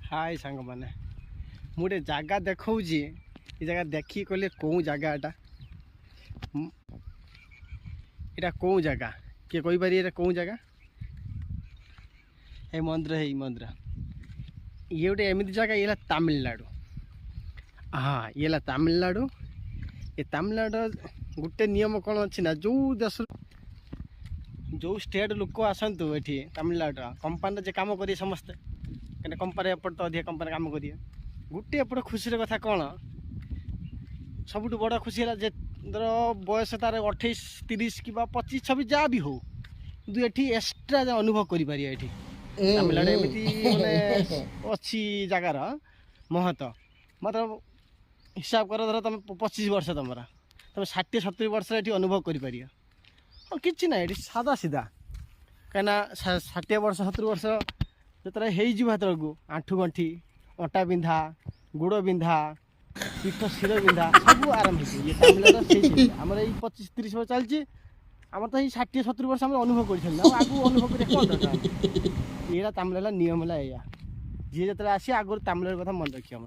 हाय सांग मैंने मुझे जगह देखा ये जगह देखी कहले कौ जगह एटा कौ जगह किए कही पारि एटा कौ जगह ये मंदिर है मंदिर ये गोटे एमती जगह ये तमिलनाडु। हाँ ये तमिलनाडु। ये तमिलनाडु गोटे नियम कौन अच्छी ना जो देश जो स्टेट लोक आसतु ये तमिलनाडु कंपानी जे कम करेंगे समस्ते कहीं कंपानी एपट तो अधिक कंपानी कम करेंगे गोटे एपट खुशी कथा कौन सबुठ बड़ खुशी है जे बयस तार 28 30 कि 25 26 जहाँ भी हो किंतु ये एक्सट्रा अनुभव कर तमिलनाडु एमती माने अच्छी जगार महत्व मतलब हिसाब कर धर तुम 25 वर्ष तुम 60 70 वर्ष ये अनुभव कर हाँ कि ना ये सादा सीधा कहीं 60 वर्ष 70 वर्ष जो हाथ को आंठू गंठी अंटा बिंधा गोड़ बिंधा पीठ शिर बिंधा सब आरंभ होमर ये 25 30 वर्ष चलती आम तो 60 70 वर्ष आम अनुभव कर आगू अनुभव कर ये तमिलनाडु नियम है जी जो आसी आगुरी तमिलनाडु कथा मन रखिए।